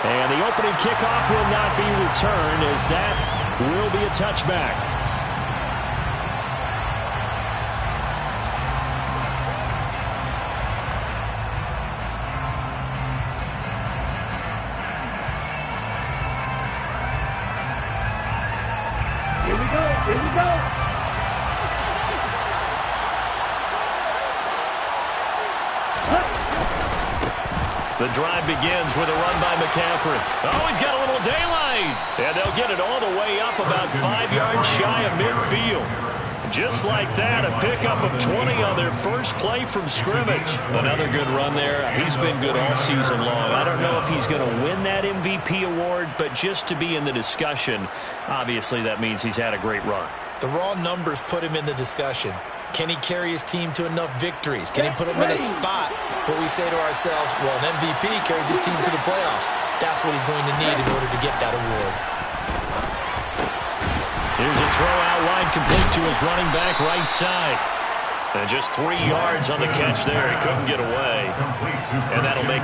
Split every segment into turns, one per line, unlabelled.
And the opening kickoff will not be returned, as that will be a touchback.
Here we go.
The drive begins with a run by McCaffrey. Oh, he's got a little daylight. And they'll get it all the way up about 5 yards shy of midfield. Just like that, a pickup of 20 on their first play from scrimmage. Another good run there. He's been good all season long. I don't know if he's going to win that MVP award, but just to be in the discussion, obviously that means he's had a great run.
The raw numbers put him in the discussion. Can he carry his team to enough victories? Can he put them in a spot where we say to ourselves, well, an MVP carries his team to the playoffs. That's what he's going to need in order to get that award.
Here's a throw out wide, complete to his running back right side. And just 3 yards on the catch there. He couldn't get away. And that'll make...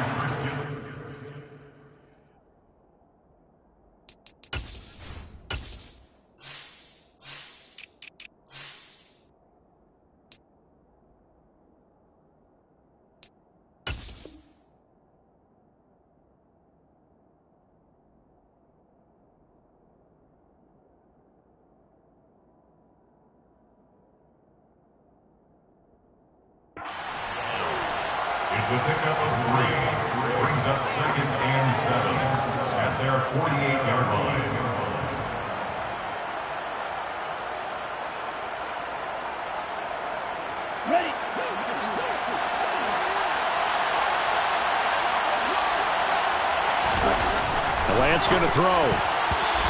It's a pickup of 3. Brings up 2nd and 7 at their 48-yard line.
Ready.
The Lance going to throw.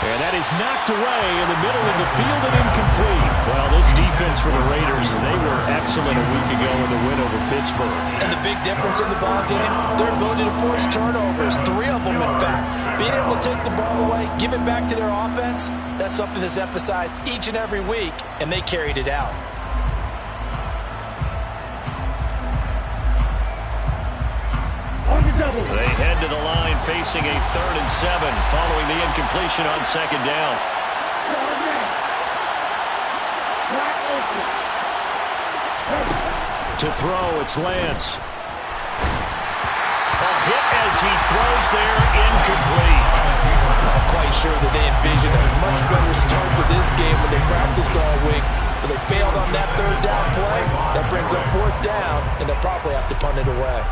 And that is knocked away in the middle of the field and incomplete. Well, this defense for the Raiders, they were excellent a week ago in the win over Pittsburgh.
And the big difference in the ball game, their ability to force turnovers, 3 of them in fact. Being able to take the ball away, give it back to their offense, that's something that's emphasized each and every week, and they carried it out.
They head to the line facing a 3rd and 7 following the incompletion on 2nd down. To throw, it's Lance. A hit as he throws there, incomplete.
I'm quite sure that they envisioned a much better start to this game when they practiced all week. But they failed on that 3rd down play. That brings up 4th down, and they'll probably have to punt it away.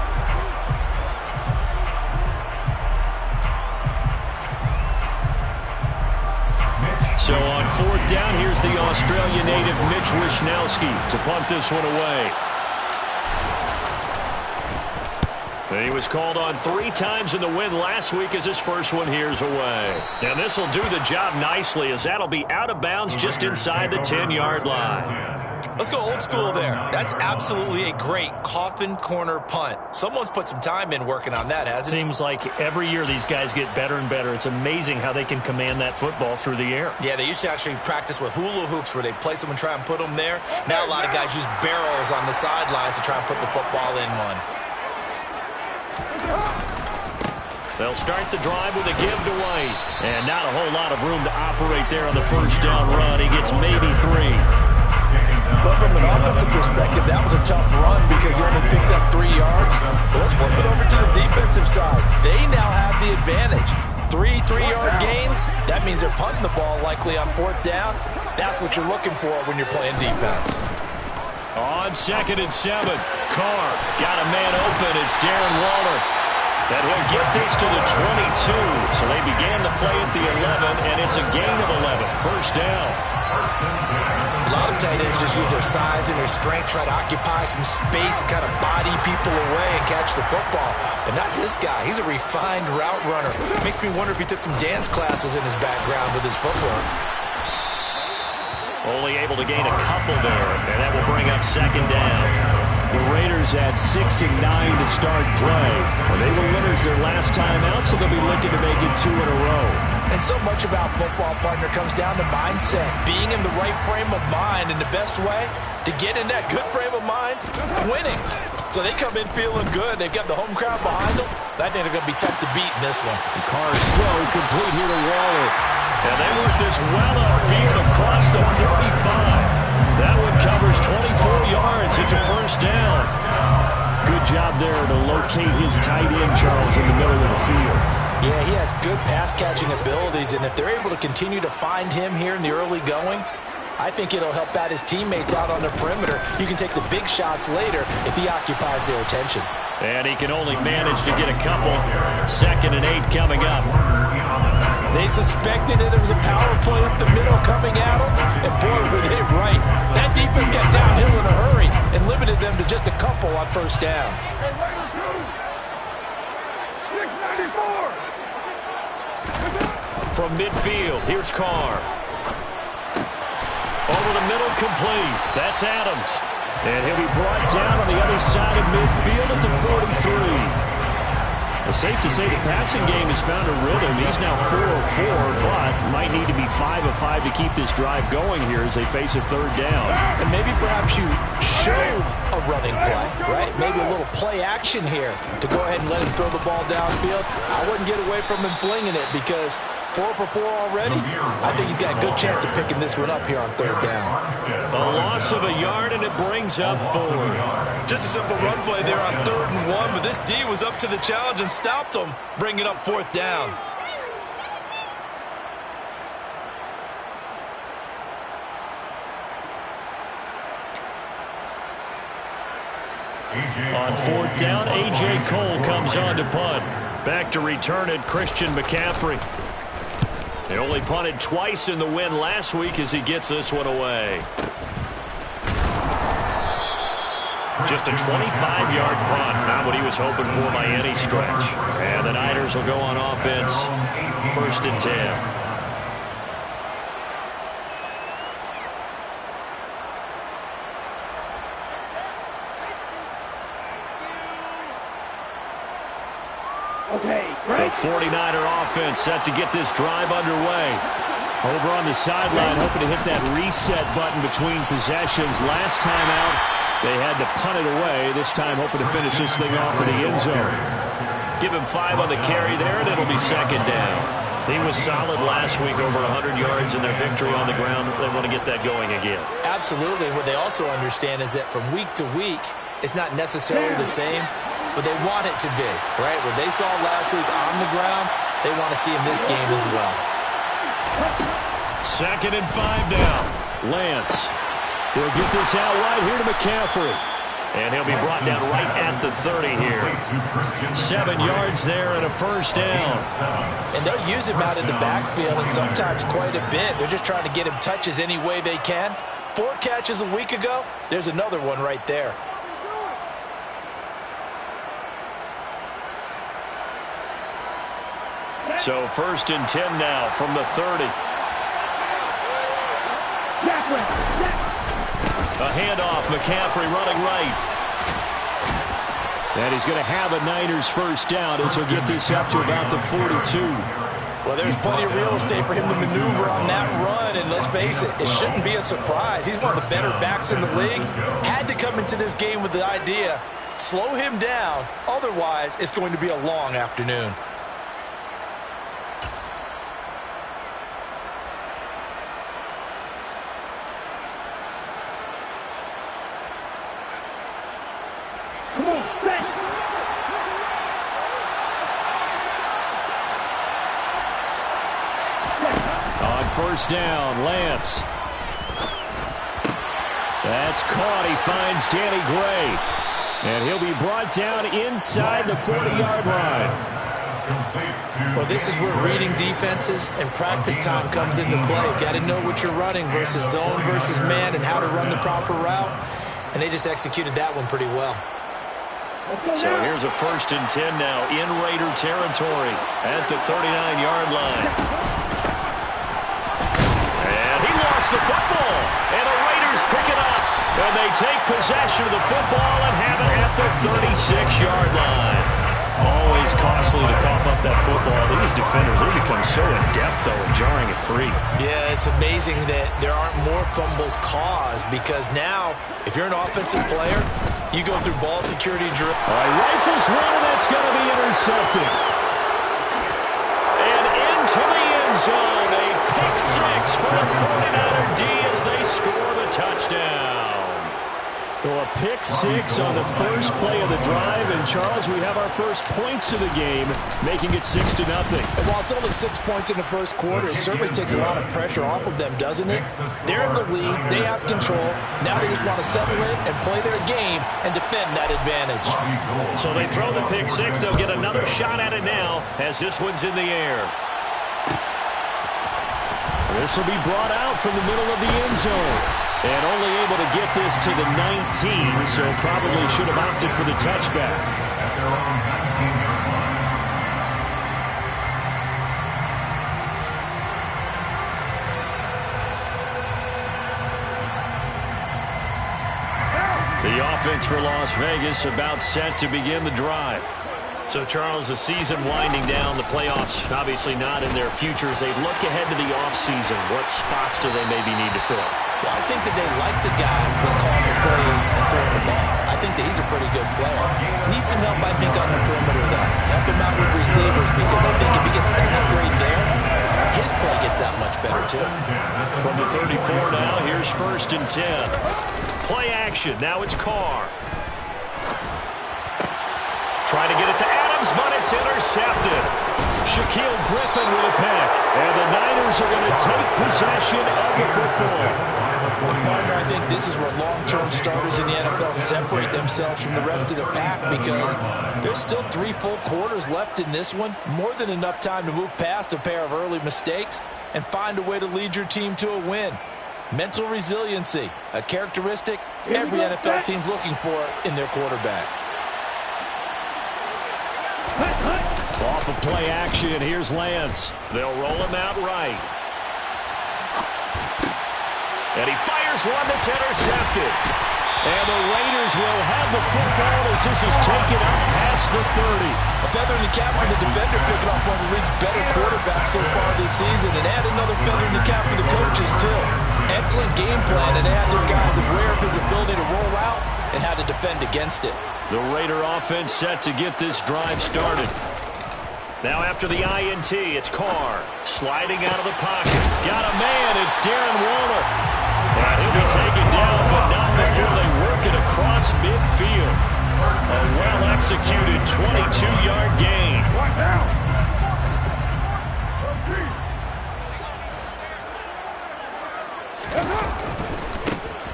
So on 4th down, here's the Australia native Mitch Wishnowsky to punt this one away. He was called on 3 times in the win last week as his first one here's away. And this will do the job nicely as that'll be out of bounds just inside the 10-yard line.
Let's go old school there. That's absolutely a great coffin corner punt. Someone's put some time in working on that, hasn't it?
Seems like every year these guys get better and better. It's amazing how they can command that football through the air.
Yeah, they used to actually practice with hula hoops where they place them and try and put them there. Now a lot of guys use barrels on the sidelines to try and put the football in one.
They'll start the drive with a give to White. And not a whole lot of room to operate there on the first down run. He gets maybe 3.
But from an offensive perspective, that was a tough run because he only picked up 3 yards. So let's flip it over to the defensive side. They now have the advantage. 3 3-yard gains. That means they're punting the ball likely on 4th down. That's what you're looking for when you're playing defense.
On 2nd and 7, Carr got a man open. It's Darren Waller. And he'll get this to the 22. So they began the play at the 11, and it's a gain of 11. First down.
A lot of tight ends just use their size and their strength, try to occupy some space and kind of body people away and catch the football. But not this guy. He's a refined route runner. Makes me wonder if he took some dance classes in his background with his footwork.
Only able to gain a couple there, and that will bring up 2nd down. The Raiders had 6 and 9 to start play. Well, they were winners their last time out, so they'll be looking to make it 2 in a row.
And so much about football, partner, comes down to mindset. Being in the right frame of mind, and the best way to get in that good frame of mind, winning. So they come in feeling good. They've got the home crowd behind them. I think they're going to be tough to beat in this one.
The Carr's throw complete here to Waller. And they work this well upfield across the 45. That one covers 24 yards. It's a first down. Good job there to locate his tight end, Charles, in the middle of the field.
Yeah, he has good pass-catching abilities, and if they're able to continue to find him here in the early going, I think it'll help out his teammates out on the perimeter. You can take the big shots later if he occupies their attention.
And he can only manage to get a couple. 2nd and 8 coming up.
They suspected that it was a power play up the middle coming at them, and boy, were they right. That defense got downhill in a hurry and limited them to just a couple on first down.
From midfield, here's Carr. Over the middle, complete. That's Adams. And he'll be brought down on the other side of midfield at the 43. It's safe to say the passing game has found a rhythm. He's now 4 of 4, but might need to be 5 of 5 to keep this drive going here as they face a 3rd down.
And maybe perhaps you show a running play, right? Maybe a little play action here to go ahead and let him throw the ball downfield. I wouldn't get away from him flinging it because 4 for 4 already. I think he's got a good chance of picking this one up here on 3rd down.
A loss of a yard, and it brings up 4th.
Just a simple run play there on 3rd and 1, but this D was up to the challenge and stopped him, bringing up 4th down.
On 4th down, A.J. Cole comes on to punt. Back to return it, Christian McCaffrey. They only punted twice in the win last week as he gets this one away. Just a 25-yard punt, not what he was hoping for by any stretch. And the Niners will go on offense, 1st and 10. The 49er offense set to get this drive underway. Over on the sideline, hoping to hit that reset button between possessions. Last time out, they had to punt it away. This time, hoping to finish this thing off in the end zone. Give him 5 on the carry there, and it'll be 2nd down. He was solid last week, over 100 yards in their victory on the ground. They want to get that going again.
Absolutely. What they also understand is that from week to week, it's not necessarily the same, but they want it to be, right? What they saw last week on the ground, they want to see in this game as well.
2nd and 5 now. Lance. He'll get this out wide here to McCaffrey. And he'll be brought down right at the 30 here. 7 yards there and a first down.
And they'll use him out in the backfield, and sometimes quite a bit. They're just trying to get him touches any way they can. 4 catches a week ago. There's another one right there.
So 1st and 10 now from the 30. A handoff, McCaffrey running right. And he's going to have a Niners first down as he'll get this up to about the 42.
Well, there's plenty of real estate for him to maneuver on that run, and let's face it, it shouldn't be a surprise. He's one of the better backs in the league. Had to come into this game with the idea, slow him down, otherwise it's going to be a long afternoon.
On first down, Lance. That's caught. He finds Danny Gray. And he'll be brought down inside the 40-yard line.
Well, this is where reading defenses and practice time comes into play. Got to know what you're running versus zone versus man and how to run the proper route. And they just executed that one pretty well.
So here's a 1st and 10 now in Raider territory at the 39-yard line. And he lost the football. And the Raiders pick it up. And they take possession of the football and have it at the 36-yard line. Always costly to cough up that football. These defenders, they become so adept, though, at jarring it free.
Yeah, it's amazing that there aren't more fumbles caused because now, if you're an offensive player, You go through ball security drill.
All right, rifles one, and that's going to be intercepted. And into the end zone, a pick six for the 49er D as they score the touchdown. Well, a pick six on the first play of the drive. And, Charles, we have our first points of the game, making it 6-0.
And while it's only 6 points in the first quarter, it certainly takes a lot of pressure off of them, doesn't it? They're in the lead. They have control. Now they just want to settle in and play their game and defend that advantage.
So they throw the pick six. They'll get another shot at it now as this one's in the air. This will be brought out from the middle of the end zone. And only able to get this to the 19, so probably should have opted for the touchback.
At their own 19-yard line.
The offense for Las Vegas about set to begin the drive. So, Charles, the season winding down, the playoffs obviously not in their futures. They look ahead to the offseason. What spots do they maybe need to fill?
Well, I think that they like the guy who's calling the plays and throwing the ball. I think that he's a pretty good player. Needs some help, I think, on the perimeter, though. Help him out with receivers, because I think if he gets an upgrade there, his play gets that much better, too.
From the 34 now, here's 1st and 10. Play action. Now it's Carr. Trying to get it to Adams, but it's intercepted. Shaquille Griffin with a pick. And the Niners are going to take possession of the football.
Partner, I think this is where long-term starters in the NFL separate themselves from the rest of the pack, because there's still 3 full quarters left in this one. More than enough time to move past a pair of early mistakes and find a way to lead your team to a win. Mental resiliency, a characteristic every NFL team's looking for in their quarterback.
Off of play action, here's Lance. They'll roll him out right. And he fires one that's intercepted. And the Raiders will have the football as this is taken up past the 30.
A feather in the cap for the defender, picking off one of the league's better quarterbacks so far this season. And add another feather in the cap for the coaches, too. Excellent game plan, and they had their guys aware of his ability to roll out and how to defend against it.
The Raider offense set to get this drive started. Now after the INT, it's Carr sliding out of the pocket. Got a man, it's Darren Waller. And he'll be taken down, but not before they work it across midfield. A well-executed 22-yard gain.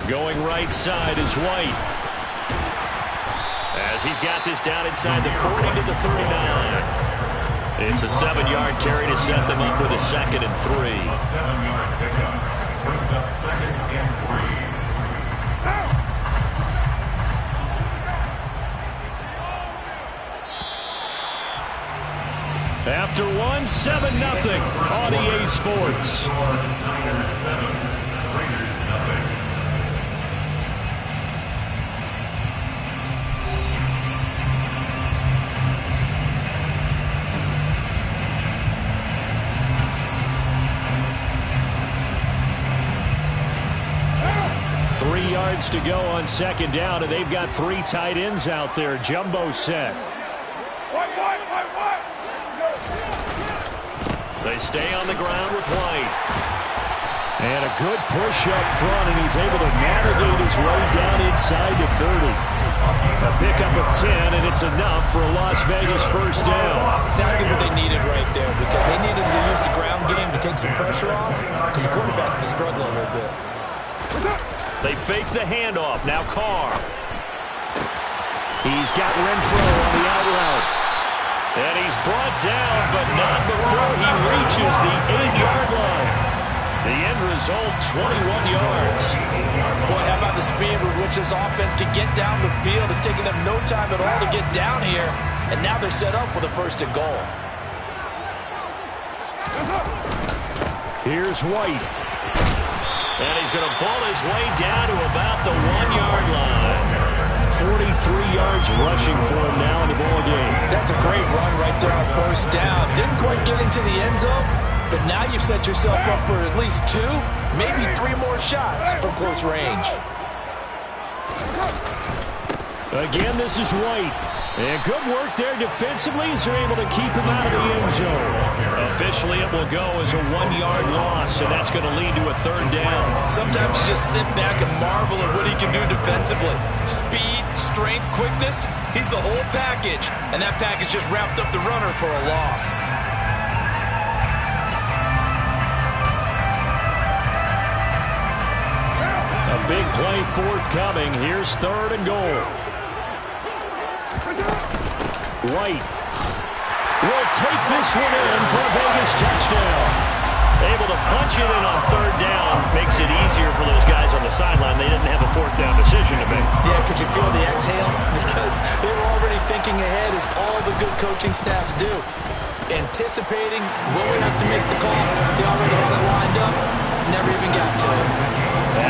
Going right side is White. As he's got this down inside the 40 to the 39. It's a 7-yard carry to set them up with a 2nd and 3.
A 7-yard pickup brings up 2nd and 3.
After 1, 7-0 on EA Sports.
Niners 7, Raiders nothing.
To go on 2nd down, and they've got 3 tight ends out there. Jumbo set. They stay on the ground with White. And a good push up front, and he's able to navigate his way down inside the 30. A pickup of 10, and it's enough for a Las Vegas 1st down.
Exactly what they needed right there, because they needed to use the ground game to take some pressure off, because the quarterback's been struggling a little bit.
They fake the handoff. Now Carr. He's got Renfro on the out route. And he's brought down, but not before he reaches the 8-yard line. The end result, 21 yards.
Boy, how about the speed with which this offense can get down the field? It's taking them no time at all to get down here. And now they're set up with a 1st and goal.
Here's White. And he's going to ball his way down to about the 1-yard line. 43 yards rushing for him now in the ball game.
That's a great run right there on 1st down. Didn't quite get into the end zone, but now you've set yourself up for at least 2, maybe 3 more shots from close range.
Again, this is White. And good work there defensively as they're able to keep him out of the end zone. Officially, it will go as a 1-yard loss, and that's going to lead to a 3rd down.
Sometimes you just sit back and marvel at what he can do defensively. Speed, strength, quickness, he's the whole package. And that package just wrapped up the runner for a loss.
A big play forthcoming. Here's 3rd and goal. White will take this one in for a Vegas touchdown. Able to punch it in on 3rd down. Makes it easier for those guys on the sideline. They didn't have a 4th down decision to make.
Yeah, could you feel the exhale? Because they were already thinking ahead, as all the good coaching staffs do. Anticipating, will we have to make the call? They already had it lined up. Never even got to it.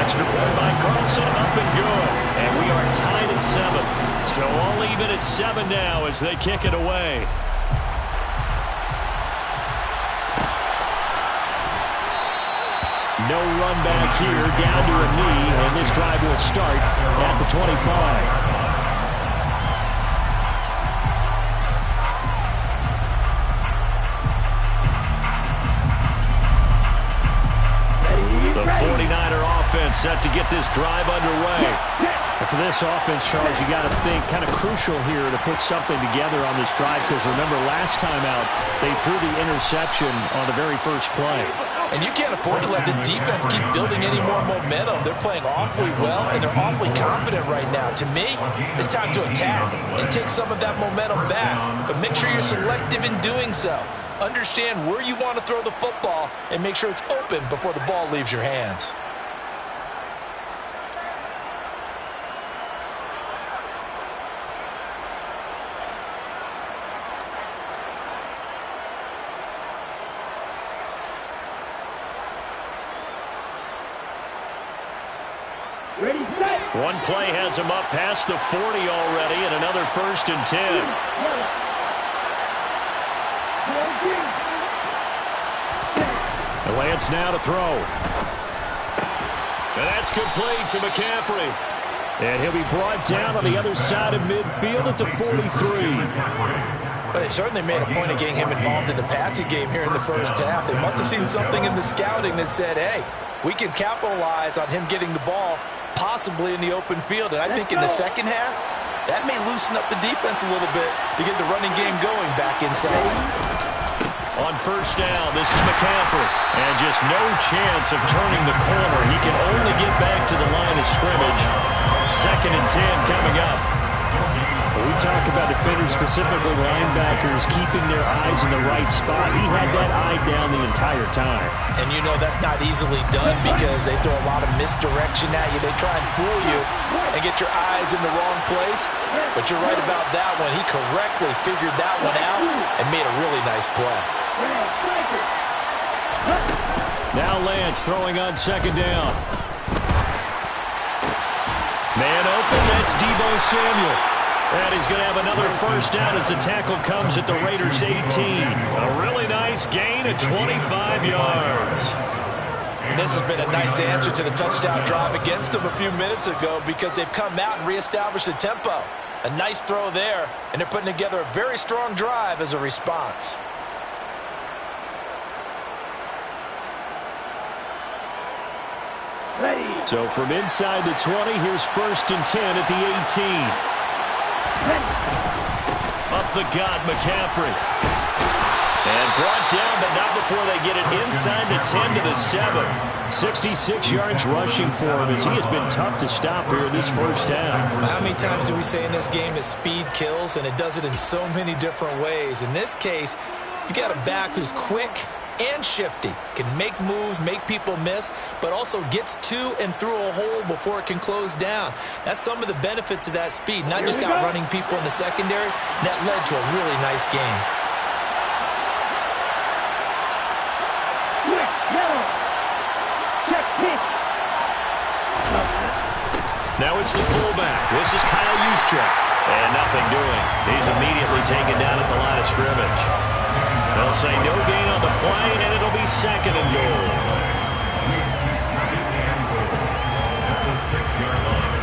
Extra point by Carlson, up and good. And we are tied at 7. So all even at 7 now as they kick it away. No run back here, down to a knee, and this drive will start at the 25. The 49er offense set to get this drive underway. And for this offense, Charles, you got to think kind of crucial here to put something together on this drive, because remember last time out they threw the interception on the very first play.
And you can't afford to let this defense keep building any more momentum. They're playing awfully well, and they're awfully confident right now. To me, it's time to attack and take some of that momentum back. But make sure you're selective in doing so. Understand where you want to throw the football and make sure it's open before the ball leaves your hands.
Ready, set.
One play has him up past the 40 already, and another 1st and 10. Lance now to throw. And that's complete to McCaffrey. And he'll be brought down on the other side of midfield at the 43.
But they certainly made a point of getting him involved in the passing game here in the first half. They must have seen something in the scouting that said, hey, we can capitalize on him getting the ball possibly in the open field. And I think in the second half, that may loosen up the defense a little bit to get the running game going back inside.
On 1st down, this is McCaffrey. And just no chance of turning the corner. He can only get back to the line of scrimmage. 2nd and 10 coming up. We talk about defenders, specifically linebackers, keeping their eyes in the right spot. He had that eye down the entire time.
And you know that's not easily done because they throw a lot of misdirection at you. They try and fool you and get your eyes in the wrong place. But you're right about that one. He correctly figured that one out and made a really nice play.
Now Lance throwing on 2nd down. Man open, that's Deebo Samuel. And he's going to have another 1st down as the tackle comes at the Raiders' 18. A really nice gain of 25 yards.
This has been a nice answer to the touchdown drive against them a few minutes ago because they've come out and reestablished the tempo. A nice throw there, and they're putting together a very strong drive as a response.
So from inside the 20, here's 1st and 10 at the 18. Up the gut, McCaffrey. And brought down, but not before they get it inside the 10 to the 7. 66 yards rushing for him as he has been tough to stop here this first half.
How many times do we say in this game that speed kills, and it does it in so many different ways? In this case, you got a back who's quick and shifty, can make moves, make people miss, but also gets to and through a hole before it can close down. That's some of the benefits of that speed, not just outrunning people in the secondary. And that led to a really nice game.
Now it's the fullback. This is Kyle Juszczyk. And nothing doing. He's immediately taken down at the line of scrimmage. They'll say no gain on the play, and it'll be 2nd and goal.
It's the 2nd and goal at the 6-yard line.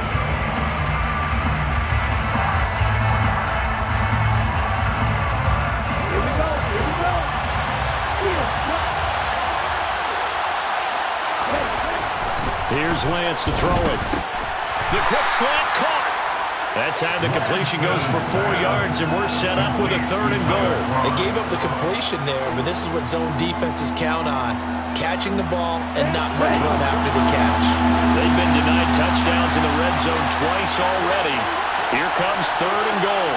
Here's Lance to throw it. The quick slant caught. That time the completion goes for 4 yards, and we're set up with a 3rd and goal.
They gave up the completion there, but this is what zone defenses count on. Catching the ball and not much run after the catch.
They've been denied touchdowns in the red zone twice already. Here comes 3rd and goal.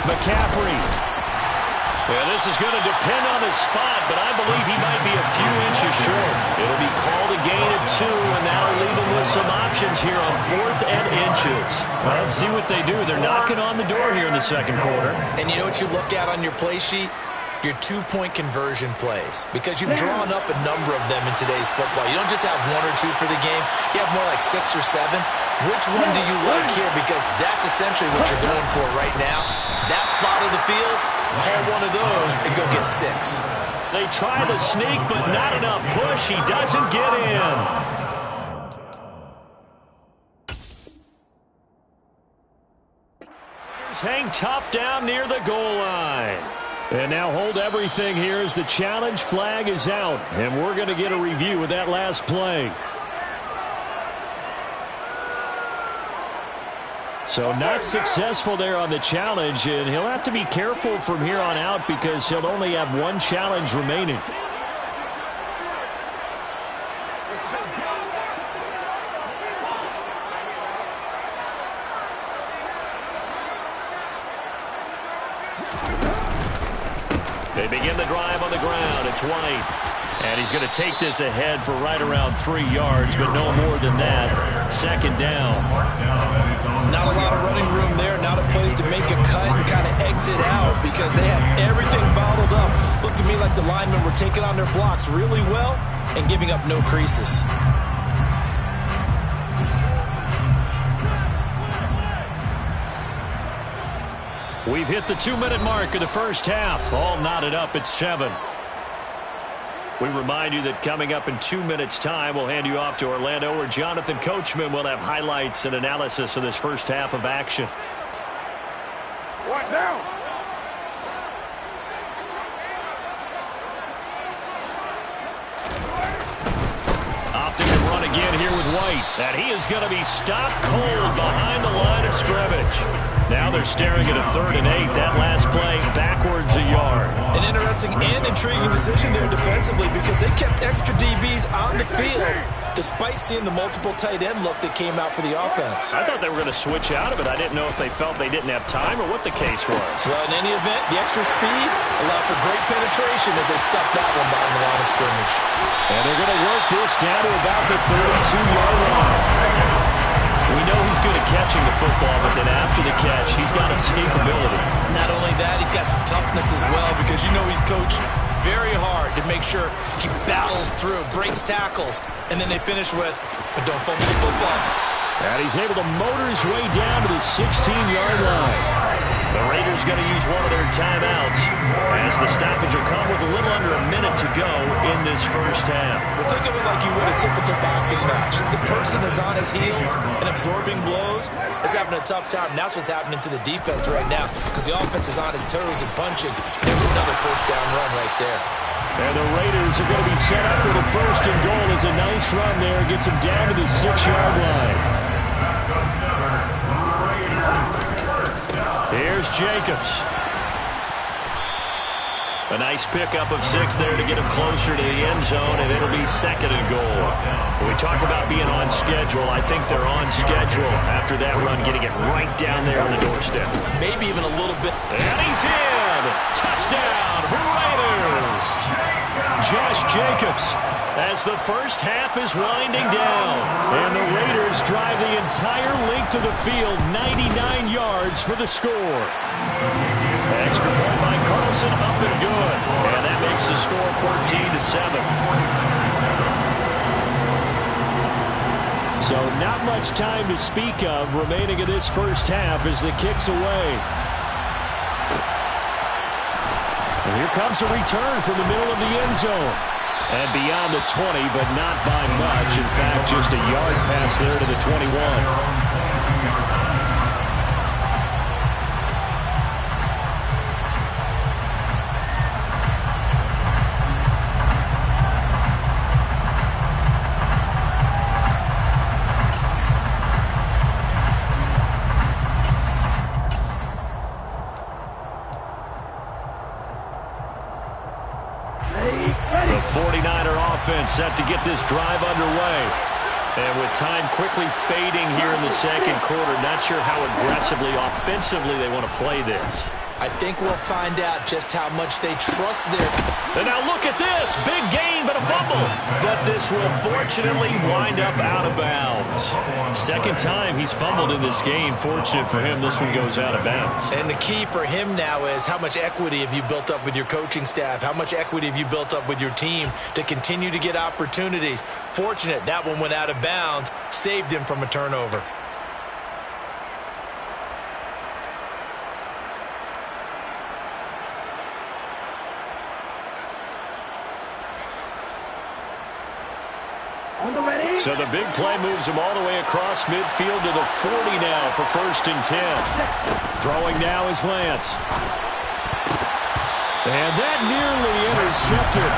McCaffrey. Well, this is going to depend on his spot, but I believe he might be a few inches short. It'll be called a gain of 2, and that'll leave him with some options here on 4th and inches. Well, let's see what they do. They're knocking on the door here in the second quarter.
And you know what you look at on your play sheet? Your 2-point conversion plays, because you've drawn up a number of them in today's football. You don't just have 1 or 2 for the game. You have more like 6 or 7. Which one do you like here? Because that's essentially what you're going for right now. That spot of the field, call one of those and go get 6.
They try the sneak, but not enough push. He doesn't get in. Hang tough down near the goal line. And now hold everything here as the challenge flag is out. And we're going to get a review of that last play. So not successful there on the challenge, and he'll have to be careful from here on out because he'll only have 1 challenge remaining. They begin the drive on the ground. It's White. And he's going to take this ahead for right around 3 yards, but no more than that. 2nd down.
Not a lot of running room there. Not a place to make a cut and kind of exit out because they have everything bottled up. Looked to me like the linemen were taking on their blocks really well and giving up no creases.
We've hit the 2-minute mark of the first half. All knotted up at 7. We remind you that coming up in 2 minutes' time, we'll hand you off to Orlando, where Jonathan Coachman will have highlights and analysis of this first half of action.
What now?
Opting to run again here with White. And he is going to be stopped cold behind the line of scrimmage. Now they're staring at a 3rd and 8. That last play backwards a yard.
An interesting and intriguing decision there defensively because they kept extra DBs on the field despite seeing the multiple tight end look that came out for the offense.
I thought they were going to switch out of it. I didn't know if they felt they didn't have time or what the case was.
Well, in any event, the extra speed allowed for great penetration as they stuffed that one behind the line of scrimmage.
And they're going to work this down to about the 32-yard line. We know he's good at catching the football, but then after the catch, he's got escapability.
Not only that, he's got some toughness as well because you know he's coached very hard to make sure he battles through, breaks tackles, and then they finish with, but don't fumble the football.
And he's able to motor his way down to the 16-yard line. The Raiders going to use one of their timeouts as the stoppage will come with a little under a minute to go in this first half.
Well, think of it like you would a typical boxing match. The person is on his heels and absorbing blows is having a tough time. And that's what's happening to the defense right now because the offense is on his toes and punching. There's another first down run right there.
And the Raiders are going to be set up with a 1st and goal. It's a nice run there. Gets him down to the 6-yard line. Here's Jacobs. A nice pickup of 6 there to get him closer to the end zone, and it'll be 2nd and goal. When we talk about being on schedule, I think they're on schedule after that run, getting it right down there on the doorstep.
Maybe even a little bit.
And he's in! Touchdown, Raiders! Josh Jacobs as the first half is winding down. And the Raiders drive the entire length of the field, 99 yards for the score. Extra point by Carlson, up and good. And that makes the score 14-7. So not much time to speak of remaining in this first half as the kick's away. And here comes a return from the middle of the end zone. And beyond the 20, but not by much. In fact, just a yard pass there to the 21. offense set to get this drive underway. And with time quickly fading here in the second quarter, not sure how aggressively, offensively they want to play this.
I think we'll find out just how much they trust their...
And now look at this. Big gain, but a fumble. But this will fortunately wind up out of bounds. Second time he's fumbled in this game. Fortunate for him, this one goes out of bounds.
And the key for him now is how much equity have you built up with your coaching staff? How much equity have you built up with your team to continue to get opportunities? Fortunate that one went out of bounds, saved him from a turnover.
So the big play moves him all the way across midfield to the 40 now for 1st and 10. Throwing now is Lance. And that nearly intercepted.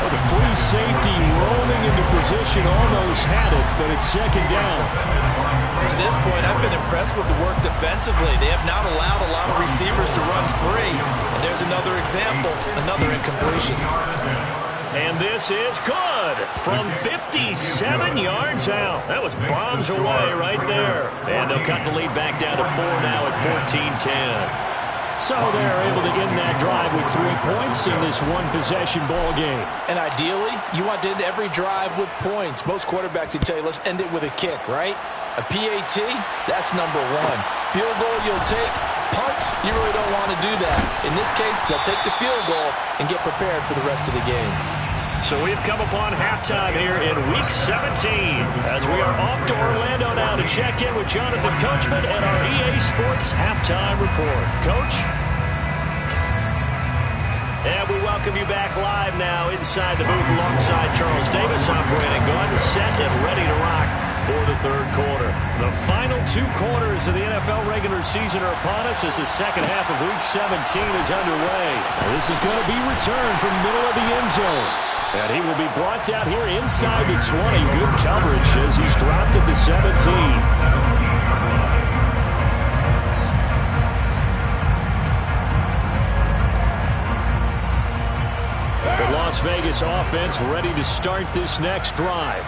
Oh, the free safety rolling into position almost had it, but it's 2nd down.
To this point, I've been impressed with the work defensively. They have not allowed a lot of receivers to run free. And there's another example, another incompletion.
And this is good from 57 yards out. That was bombs away right there. And they'll cut the lead back down to 4 now at 14-10. So they're able to end that drive with 3 points in this one-possession ball game.
And ideally, you want to end every drive with points. Most quarterbacks would tell you, let's end it with a kick, right? A PAT, that's number 1. Field goal you'll take. Punts, you really don't want to do that. In this case, they'll take the field goal and get prepared for the rest of the game.
So we've come upon halftime here in Week 17 as we are off to Orlando now to check in with Jonathan Coachman and our EA Sports Halftime Report. Coach? And we welcome you back live now inside the booth alongside Charles Davis. I'm Brandon Gaudin, set and ready to rock for the 3rd quarter. The final 2 quarters of the NFL regular season are upon us as the second half of Week 17 is underway. This is going to be returned from middle of the end zone. And he will be brought down here inside the 20. Good coverage as he's dropped at the 17. The Las Vegas offense ready to start this next drive.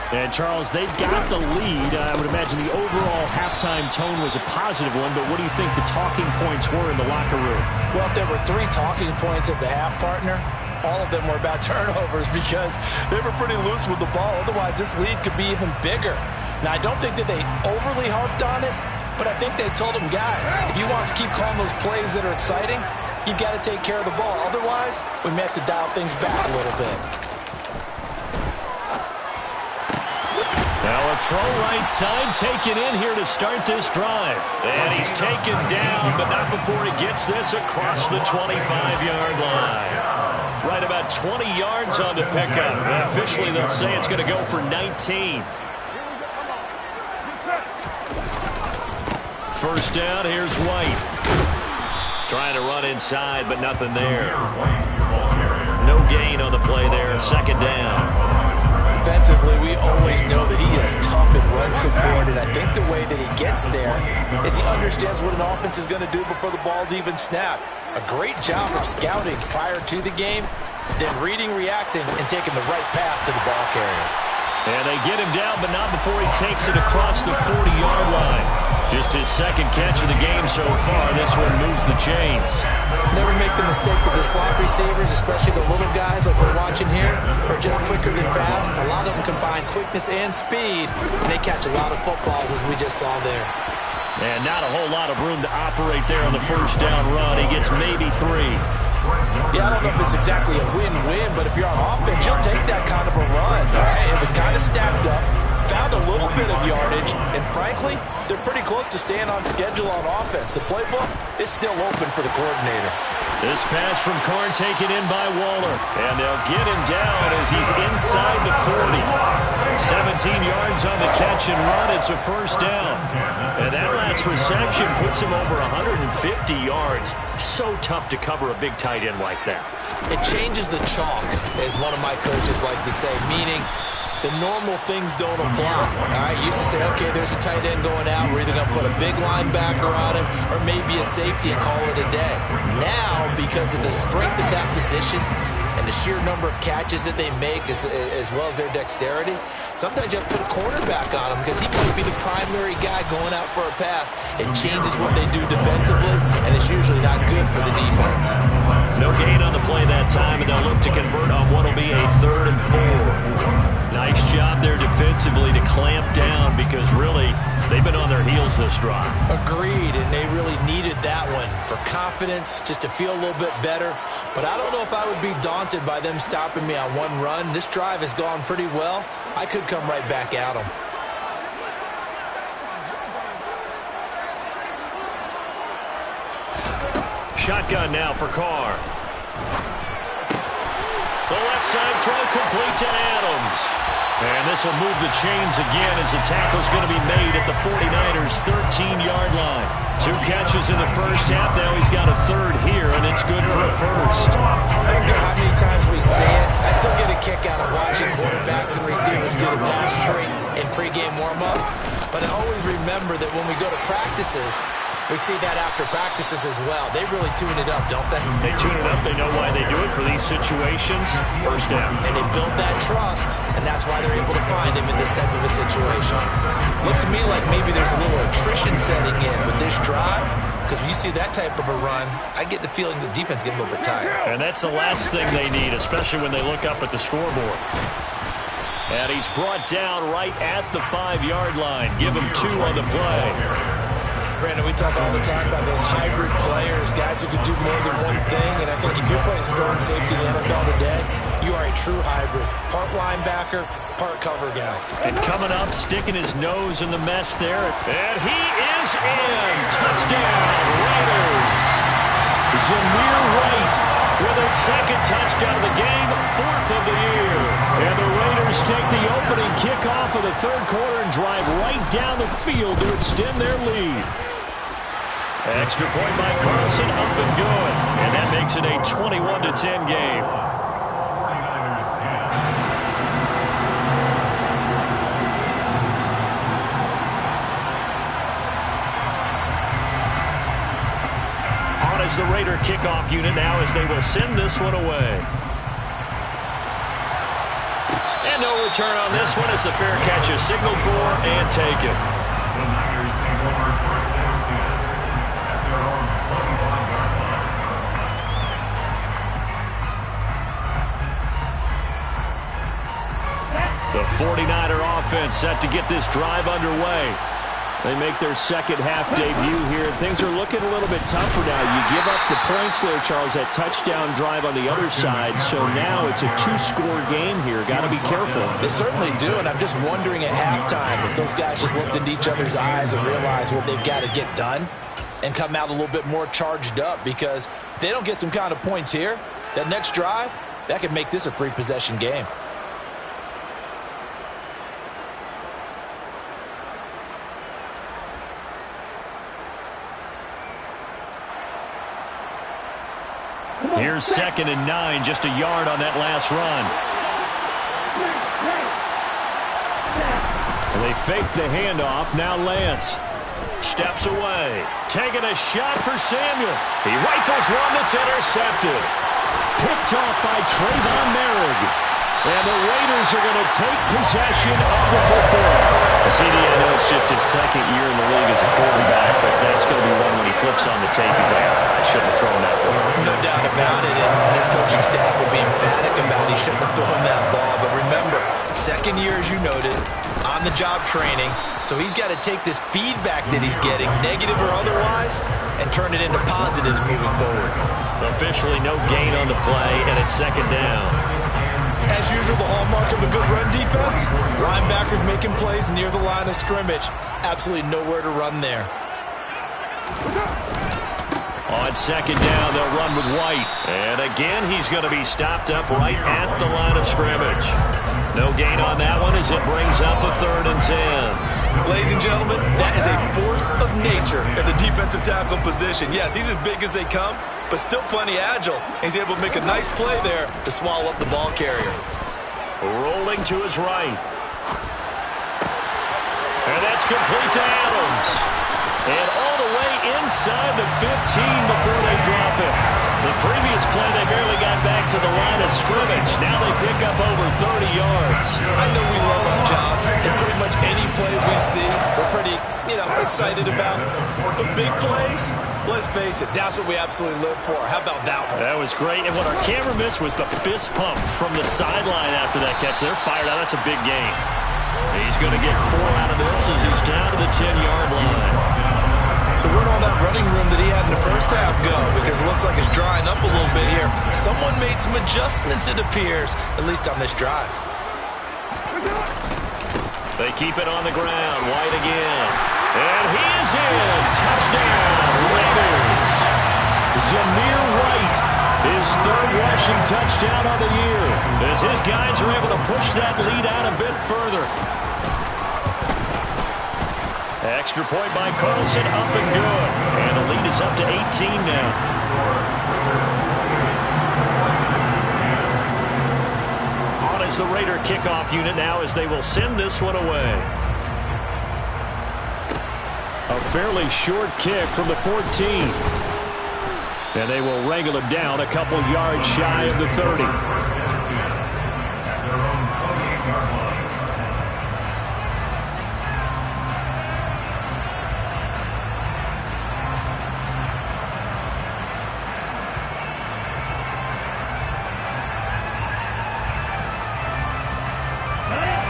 And, Charles, they've got the lead. I would imagine the overall halftime tone was a positive one, but what do you think the talking points were in the locker room?
Well, if there were 3 talking points at the half, partner, all of them were about turnovers because they were pretty loose with the ball. Otherwise, this lead could be even bigger. Now, I don't think that they overly harped on it, but I think they told them, guys, if you want to keep calling those plays that are exciting, you've got to take care of the ball. Otherwise, we may have to dial things back a little bit.
Now a throw right side taken in here to start this drive. And he's taken down, but not before he gets this across the 25-yard line. Right about 20 yards on the pickup. And officially, they'll say it's going to go for 19. First down, here's White. Trying to run inside, but nothing there. No gain on the play there. 2nd down.
Defensively, we always know that he is tough and run support, and I think the way that he gets there is he understands what an offense is going to do before the ball's even snapped. A great job of scouting prior to the game, then reading, reacting, and taking the right path to the ball carrier.
And they get him down, but not before he takes it across the 40-yard line. Just his 2nd catch of the game so far. This one moves the chains.
Never make the mistake that the slot receivers, especially the little guys like we're watching here, are just quicker than fast. A lot of them combine quickness and speed, and they catch a lot of footballs, as we just saw there.
And not a whole lot of room to operate there on the 1st down run. He gets maybe 3.
Yeah, I don't know if it's exactly a win-win, but if you're on offense, you'll take that kind of a run. All right? It was kind of stacked up, found a little bit of yardage, and frankly, they're pretty close to staying on schedule on offense. The playbook is still open for the coordinator.
This pass from Carr taken in by Waller, and they'll get him down as he's inside the 40. 17 yards on the catch and run. It's a 1st down. And that last reception puts him over 150 yards. So tough to cover a big tight end like that.
It changes the chalk, as one of my coaches like to say, meaning the normal things don't apply. All right, you used to say, okay, there's a tight end going out. We're either going to put a big linebacker on him or maybe a safety and call it a day. Now, because of the strength of that position, and the sheer number of catches that they make as well as their dexterity, sometimes you have to put a cornerback on them because he might be the primary guy going out for a pass. It changes what they do defensively, and it's usually not good for the defense.
No gain on the play that time, and they'll look to convert on what will be a 3rd and 4. Nice job there defensively to clamp down because really they've been on their heels this drive.
Agreed, and they really needed that one for confidence, just to feel a little bit better. But I don't know if I would be daunted by them stopping me on one run. This drive has gone pretty well. I could come right back at them.
Shotgun now for Carr. The left side throw complete to Adams. And this will move the chains again as the tackle's going to be made at the 49ers' 13-yard line. 2 catches in the first half. Now he's got a 3rd here, and it's good for a first.
I don't care how many times we say it. I still get a kick out of watching quarterbacks and receivers do the pass tree in pregame warm-up. But I always remember that when we go to practices, we see that after practices as well. They really tune it up, don't they?
They tune it up. They know why they do it for these situations. First down.
And they build that trust, and that's why they're able to find him in this type of a situation. Looks to me like maybe there's a little attrition setting in with this drive, because when you see that type of a run, I get the feeling the defense gets a little bit tired.
And that's the last thing they need, especially when they look up at the scoreboard. And he's brought down right at the 5-yard line. Give him 2 on the play.
Brandon, we talk all the time about those hybrid players, guys who can do more than one thing, and I think if you're playing strong safety in the NFL today, you are a true hybrid. Part linebacker, part cover guy.
And coming up, sticking his nose in the mess there, and he is in. Touchdown, Raiders. Zamir White with a 2nd touchdown of the game, 4th of the year. And the Raiders take the opening kickoff of the 3rd quarter and drive right down the field to extend their lead. Extra point by Carlson, up and good. And that makes it a 21-10 game.
49ers 10.
On is the Raider kickoff unit now as they will send this one away. And no return on this one as the fair catch is signaled for and taken.
The Niners take over 1st and 10 at their own 25-yard line.
The 49er offense set to get this drive underway. They make their 2nd half debut here. Things are looking a little bit tougher now. You give up the points there, Charles, that touchdown drive on the other side. So now it's a 2-score game here. Got to be careful.
They certainly do, and I'm just wondering at halftime if those guys just looked into each other's eyes and realized what they've got to get done and come out a little bit more charged up, because if they don't get some kind of points here, that next drive, that could make this a 3-possession game.
Here's 2nd and 9, just a yard on that last run. They fake the handoff. Now Lance steps away, taking a shot for Samuel. He rifles one that's intercepted. Picked off by Trayvon Merrick. And the Raiders are going to take possession of the football. CD, I know it's just his 2nd year in the league as a quarterback, but that's going to be one when he flips on the tape. He's like, I shouldn't have thrown that ball.
No doubt about it, and his coaching staff will be emphatic about he shouldn't have thrown that ball. But remember, 2nd year, as you noted, on-the-job training, so he's got to take this feedback that he's getting, negative or otherwise, and turn it into positives moving forward.
Officially no gain on the play, and it's 2nd down.
As usual, the hallmark of a good run defense, linebackers making plays near the line of scrimmage. Absolutely nowhere to run there.
On 2nd down, they'll run with White. And again, he's going to be stopped up right at the line of scrimmage. No gain on that one as it brings up a 3rd and 10.
Ladies and gentlemen, that is a force of nature at the defensive tackle position. Yes, he's as big as they come, but still plenty agile. He's able to make a nice play there to swallow up the ball carrier.
Rolling to his right. And that's complete to Adams. And all the way inside the 15 before they drop it. The previous play, they barely got back to the line of scrimmage. Now they pick up over 30 yards.
I know we love our jobs, and pretty much any play we see, we're pretty, excited about. The big plays, let's face it, that's what we absolutely live for. How about that one?
That was great, and what our camera missed was the fist pump from the sideline after that catch. They're fired out. That's a big gain. He's going to get 4 out of this as he's down to the 10-yard line.
So where'd all that running room that he had in the first half go? Because it looks like it's drying up a little bit here. Someone made some adjustments, it appears, at least on this drive.
They keep it on the ground. White again. And he is in. Touchdown, Raiders. Zamir White, his 3rd rushing touchdown on the year, as his guys are able to push that lead out a bit further. Extra point by Carlson, up and good. And the lead is up to 18 now. On is the Raider kickoff unit now as they will send this one away. A fairly short kick from the 14. And they will wrangle him down a couple yards shy of the 30.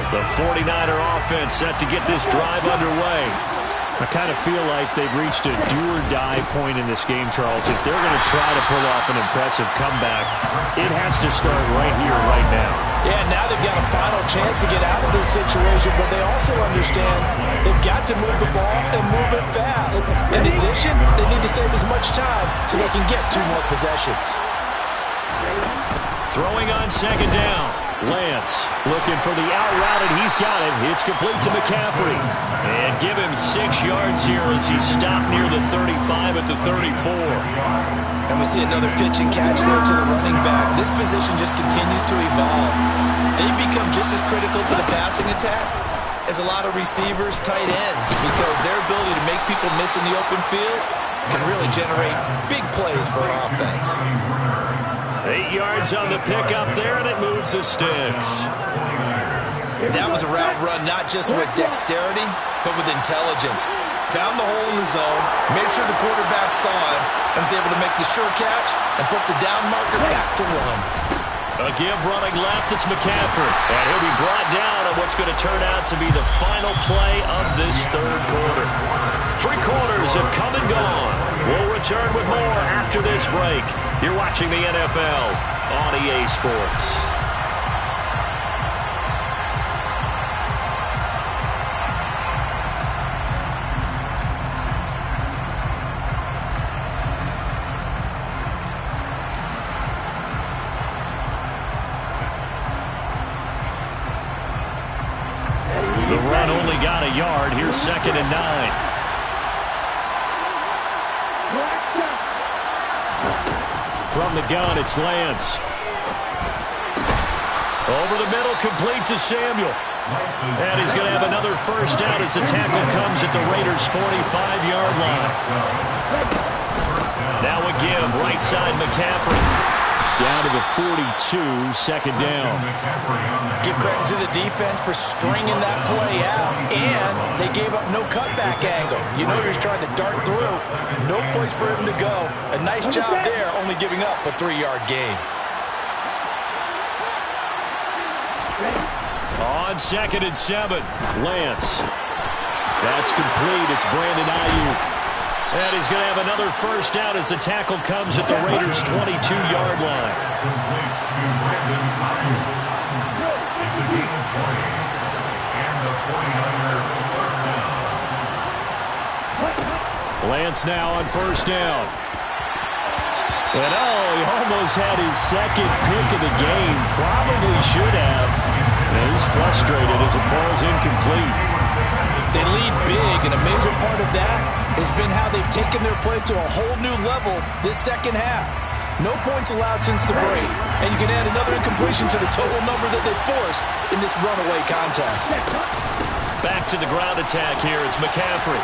The 49er offense set to get this drive underway. I kind of feel like they've reached a do-or-die point in this game, Charles. If they're going to try to pull off an impressive comeback, it has to start right here, right now.
Yeah, now they've got a final chance to get out of this situation, but they also understand they've got to move the ball and move it fast. In addition, they need to save as much time so they can get 2 more possessions.
Throwing on 2nd down. Lance looking for the out route, and he's got it. It's complete to McCaffrey. And give him 6 yards here as he's stopped near the 35 at the 34.
And we see another pitch and catch there to the running back. This position just continues to evolve. They become just as critical to the passing attack as a lot of receivers, tight ends, because their ability to make people miss in the open field can really generate big plays for an offense.
8 yards on the pickup there, and it moves the sticks.
That was a route run not just with dexterity, but with intelligence. Found the hole in the zone, made sure the quarterback saw him, and was able to make the sure catch and flip the down marker back to run.
A give running left, it's McCaffrey. And he'll be brought down on what's going to turn out to be the final play of this 3rd quarter. 3 quarters have come and gone. We'll return with more after this break. You're watching the NFL on EA Sports. The run only got a yard. Here's 2nd and 9. From the gun, it's Lance. Over the middle, complete to Samuel. And he's going to have another first down as the tackle comes at the Raiders' 45-yard line. Now a give, right side McCaffrey. Down to the 42, 2nd down.
Give credit to the defense for stringing that play out, and they gave up no cutback angle. You know, he's trying to dart through. No place for him to go. A nice job there, only giving up a 3-yard gain.
On 2nd and 7, Lance. That's complete. It's Brandon Ayuk. And he's going to have another first down as the tackle comes at the Raiders' 22-yard line. Lance now on first down. And he almost had his 2nd pick of the game. Probably should have. And he's frustrated as it falls incomplete.
They lead big, and a major part of that has been how they've taken their play to a whole new level this 2nd half. No points allowed since the break, and you can add another incompletion to the total number that they forced in this runaway contest.
Back to the ground attack here. It's McCaffrey.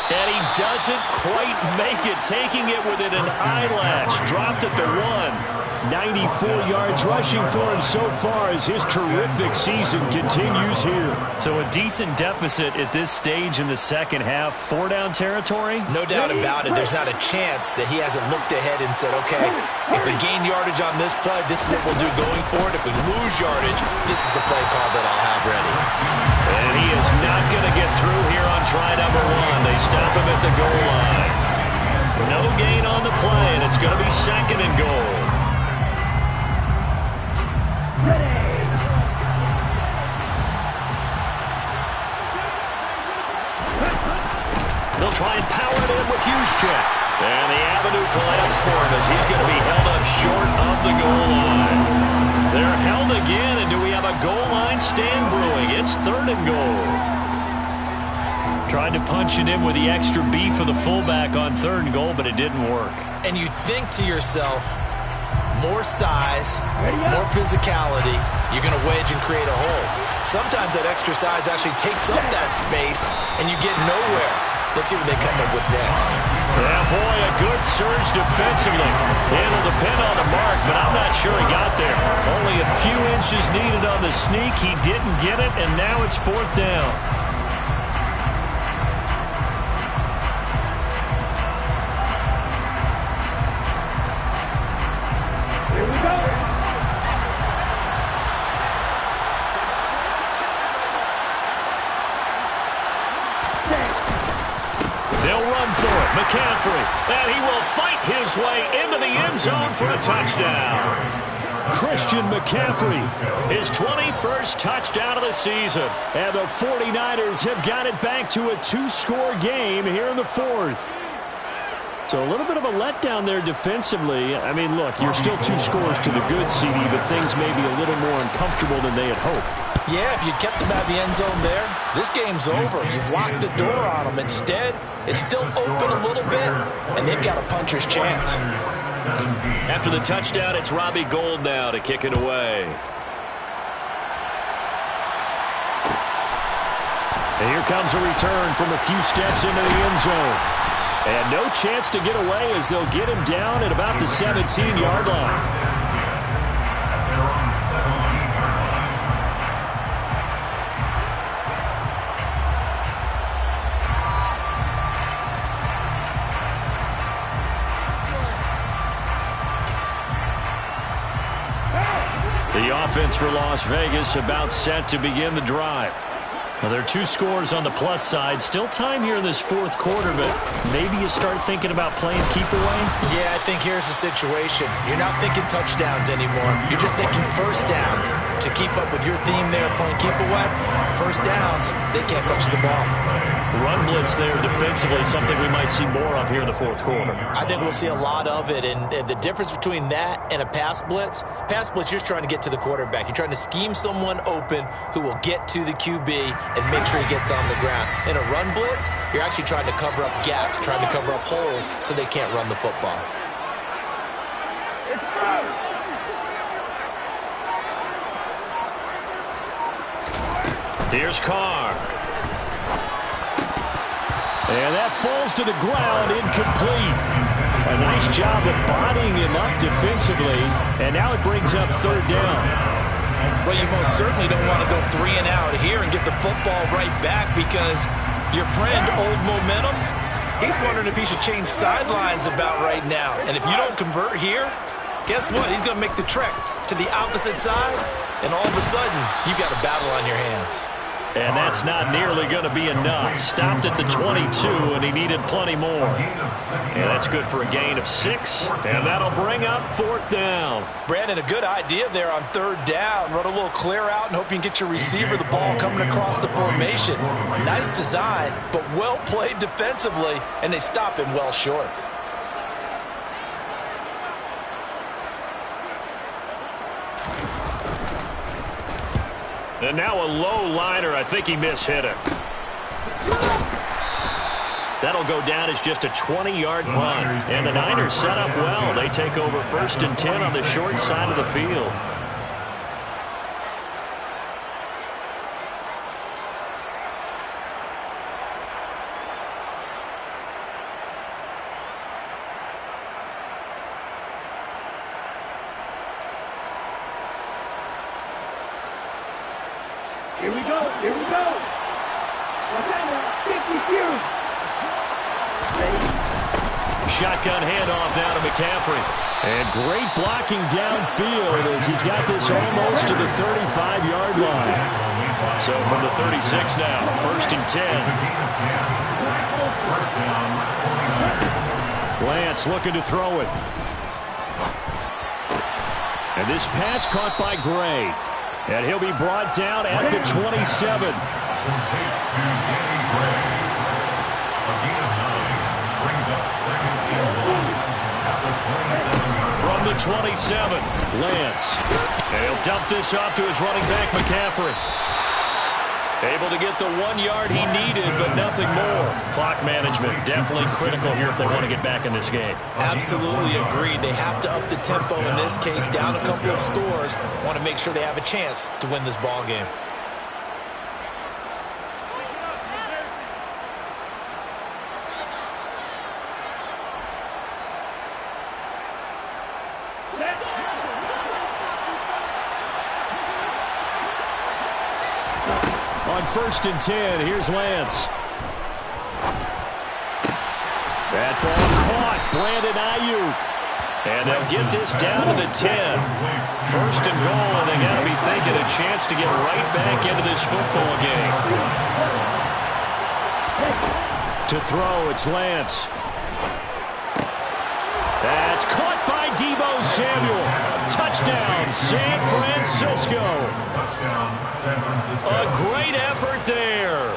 And he doesn't quite make it, taking it within an eyelash. Dropped at the 1. 94 yards rushing for him so far as his terrific season continues here. So a decent deficit at this stage in the second half. 4-down territory?
No doubt about it. There's not a chance that he hasn't looked ahead and said, okay, if we gain yardage on this play, this is what we'll do going forward. If we lose yardage, this is the play call that I'll have ready.
And he is not going to get through here on try number 1. They stop him at the goal line. No gain on the play, and it's going to be 2nd and goal. They'll try and power it in with Juszczyk. And the avenue collapsed for him as he's going to be held up short of the goal line. They're held again, and do we have a goal line stand brewing? It's 3rd and goal. Tried to punch it in with the extra beef of the fullback on 3rd and goal, but it didn't work.
And you think to yourself, more size, more physicality, you're going to wedge and create a hole. Sometimes that extra size actually takes up that space, and you get nowhere. Let's see what they come up with next.
Yeah, boy, a good surge defensively. Handled the pin on the mark, but I'm not sure he got there. Only a few inches needed on the sneak. He didn't get it, and now it's 4th down. McCaffrey, and he will fight his way into the end zone for a touchdown. Christian McCaffrey, his 21st touchdown of the season. And the 49ers have got it back to a 2-score game here in the 4th. So a little bit of a letdown there defensively. I mean, look, you're still 2 scores to the good, CD, but things may be a little more uncomfortable than they had hoped.
Yeah, if you kept them out of the end zone there, this game's over. You've locked the door on them. Instead, it's still open a little bit, and they've got a puncher's chance.
After the touchdown, it's Robbie Gould now to kick it away. And here comes a return from a few steps into the end zone. And no chance to get away as they'll get him down at about the 17-yard line. The offense for Las Vegas about set to begin the drive. Well, there are 2 scores on the plus side. Still time here in this 4th quarter, but maybe you start thinking about playing keep away?
Yeah, I think here's the situation. You're not thinking touchdowns anymore. You're just thinking first downs. To keep up with your theme there, playing keep away, first downs, they can't touch the ball.
Run blitz there defensively, something we might see more of here in the 4th quarter.
I think we'll see a lot of it, and the difference between that and a pass blitz, you're just trying to get to the quarterback. You're trying to scheme someone open who will get to the QB and make sure he gets on the ground. In a run blitz, you're actually trying to cover up gaps, trying to cover up holes so they can't run the football.
Here's Carr. And that falls to the ground, incomplete. A nice job of bodying him up defensively, and now it brings up 3rd down.
Well, you most certainly don't want to go 3 and out here and get the football right back because your friend, Old Momentum, he's wondering if he should change sidelines about right now. And if you don't convert here, guess what? He's going to make the trek to the opposite side, and all of a sudden, you've got a battle on your hands.
And that's not nearly going to be enough. Stopped at the 22, and he needed plenty more. And that's good for a gain of 6, and that'll bring up 4th down.
Brandon, a good idea there on 3rd down. Run a little clear out and hope you can get your receiver the ball coming across the formation. Nice design, but well played defensively, and they stop him well short.
And now a low liner. I think he mishit it. That'll go down as just a 20-yard punt. And the Niners set up well. They take over 1st and 10 on the short side of the field.
Here we go. 50
Shotgun handoff now to McCaffrey. And great blocking downfield as he's got this almost to the 35-yard line. So from the 36 now, 1st and 10. Lance looking to throw it. And this pass caught by Gray. And he'll be brought down at the 27. From the 27, Lance. And he'll dump this off to his running back, McCaffrey. Able to get the 1 yard he needed, but nothing more. Clock management definitely critical here if they want to get back in this game.
Absolutely agreed. They have to up the tempo in this case, down a couple of scores. Want to make sure they have a chance to win this ball game.
On 1st and 10, here's Lance. That ball caught, Brandon Ayuk. And they'll get this down to the 10. 1st and goal, and they got to be thinking a chance to get right back into this football game. To throw, it's Lance. That's caught by Deebo Samuel. Touchdown, San Francisco. A great effort there.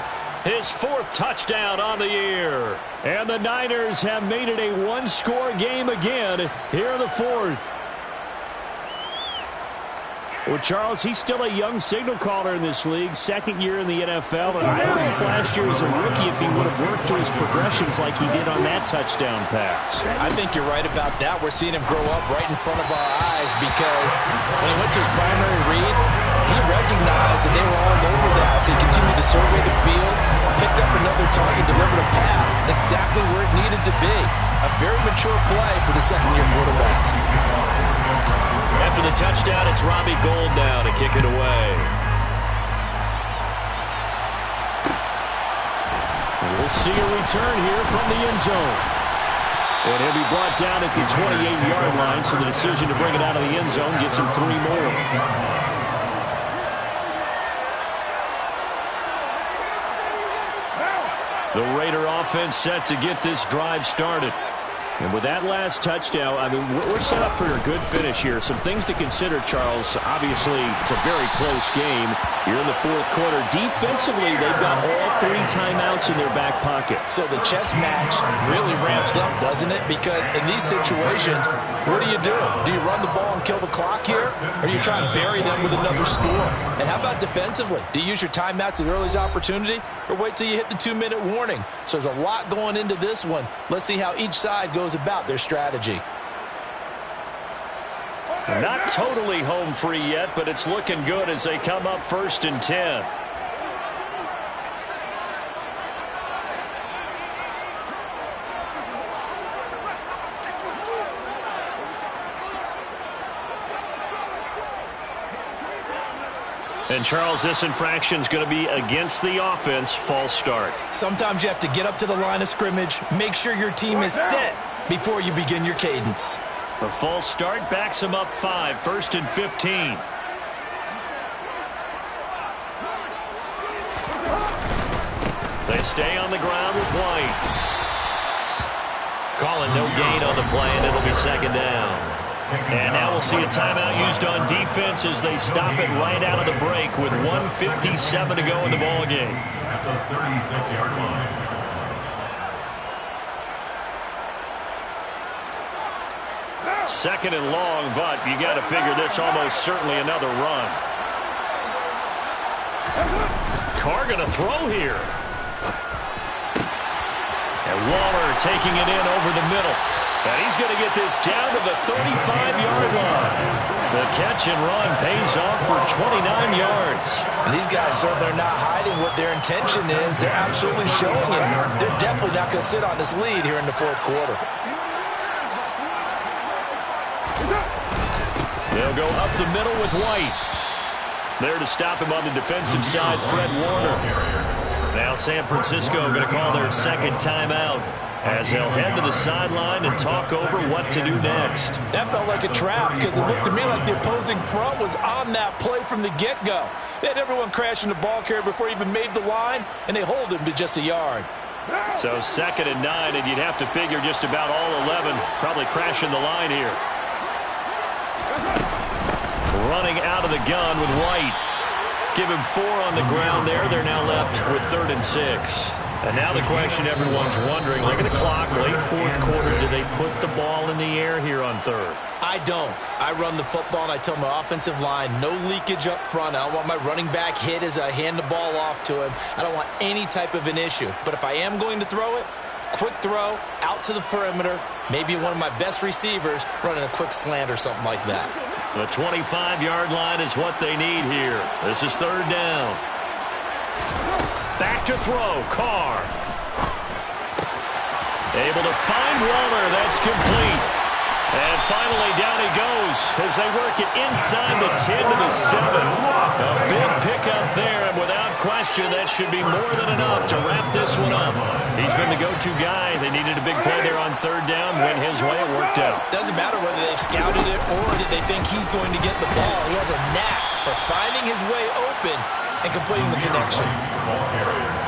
His 4th touchdown on the year. And the Niners have made it a one-score game again here in the 4th. Well, Charles, he's still a young signal caller in this league, 2nd year in the NFL. And I don't know if last year as a rookie if he would have worked through his progressions like he did on that touchdown pass.
I think you're right about that. We're seeing him grow up right in front of our eyes because when he went to his primary read, he recognized that they were all over that. So he continued to survey the field, picked up another target, delivered a pass exactly where it needed to be. A very mature play for the 2nd-year quarterback.
After the touchdown, it's Robbie Gould now to kick it away. We'll see a return here from the end zone. And he'll be brought down at the 28-yard line, so the decision to bring it out of the end zone gets him 3 more. The Raider offense set to get this drive started. And with that last touchdown, I mean, we're set up for a good finish here. Some things to consider, Charles. Obviously, it's a very close game. You're in the 4th quarter. Defensively, they've got all 3 timeouts in their back pocket.
So the chess match really ramps up, doesn't it? Because in these situations, what do? Do you run the ball and kill the clock here? Or you try to bury them with another score? And how about defensively? Do you use your timeouts at early's opportunity? Or wait till you hit the 2-minute warning? So there's a lot going into this one. Let's see how each side goes about their strategy.
Not totally home free yet, but it's looking good as they come up 1st and 10. And, Charles, this infraction is going to be against the offense, false start.
Sometimes you have to get up to the line of scrimmage, make sure your team is set before you begin your cadence.
The false start backs him up 5, 1st and 15. They stay on the ground with White. Calling no gain on the play, and it'll be 2nd down. And now we'll see a timeout used on defense as they stop it right out of the break with 1:57 to go in the ballgame.
At the 36-yard line.
Second and long, but you got to figure this almost certainly another run. Carr going to throw here. And Waller taking it in over the middle. And he's going to get this down to the 35-yard line. The catch and run pays off for 29 yards.
And these guys certainly are not hiding what their intention is. They're absolutely showing it. They're definitely not going to sit on this lead here in the 4th quarter.
They'll go up the middle with White. There to stop him on the defensive side, Fred Warner. Now San Francisco going to call their second timeout as they'll head to the sideline and talk over what to do next.
That felt like a trap because it looked to me like the opposing front was on that play from the get-go. They had everyone crashing the ball carrier before he even made the line, and they hold him to just a yard.
So 2nd and 9, and you'd have to figure just about all 11 probably crashing the line here. Running out of the gun with White. Give him 4 on the ground there. They're now left with 3rd and 6. And now the question everyone's wondering, look at the clock, late 4th quarter, do they put the ball in the air here on 3rd?
I don't. I run the football, and I tell my offensive line, no leakage up front. I don't want my running back hit as I hand the ball off to him. I don't want any type of an issue. But if I am going to throw it, quick throw, out to the perimeter, maybe one of my best receivers running a quick slant or something like that.
The 25-yard line is what they need here. This is 3rd down. Back to throw, Carr. Able to find Waller, that's complete. And finally down he goes as they work it inside the 10 to the 7. A big pickup there, and without question, that should be more than enough to wrap this one up. He's been the go-to guy. They needed a big play there on 3rd down. Went his way, it worked out.
Doesn't matter whether they scouted it or that they think he's going to get the ball. He has a knack for finding his way open and completing the connection.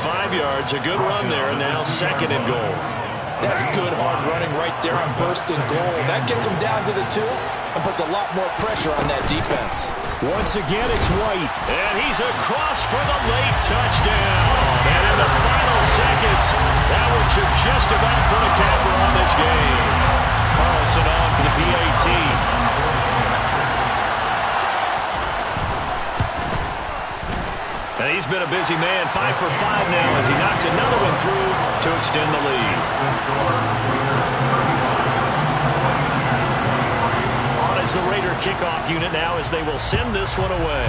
5 yards, a good run there, and now 2nd and goal.
That's good hard running right there on 1st and goal. That gets him down to the 2 and puts a lot more pressure on that defense.
Once again, it's White, and he's across for the late touchdown. And in the final seconds, that one should just about put a capper on this game. Carlson on for the PAT. And he's been a busy man, 5 for 5 now as he knocks another one through to extend the lead. On is the Raider kickoff unit now as they will send this one away.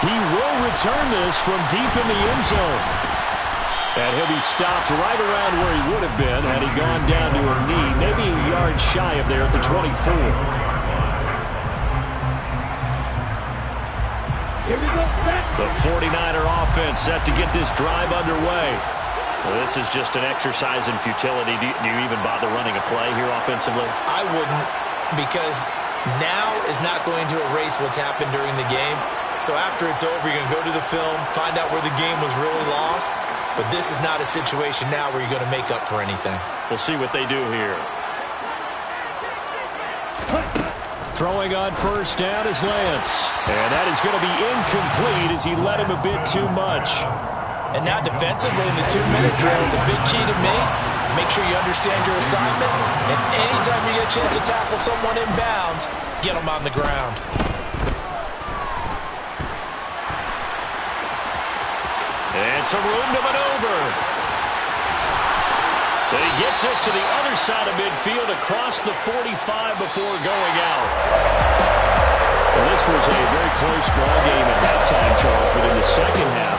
He will return this from deep in the end zone. And he'll be stopped right around where he would have been had he gone down to a knee, maybe a yard shy of there at the 24. The 49er offense set to get this drive underway. Well, this is just an exercise in futility. Do you even bother running a play here offensively?
I wouldn't, because now is not going to erase what's happened during the game. So after it's over, you're going to go to the film, find out where the game was really lost. But this is not a situation now where you're going to make up for anything.
We'll see what they do here. Throwing on 1st down is Lance. And that is going to be incomplete as he led him a bit too much.
And now defensively in the 2-minute drill, the big key to me, make sure you understand your assignments. And anytime you get a chance to tackle someone in bounds, get them on the ground.
And some room to maneuver. But he gets us to the other side of midfield across the 45 before going out. Well, this was a very close ball game at halftime, Charles, but in the second half,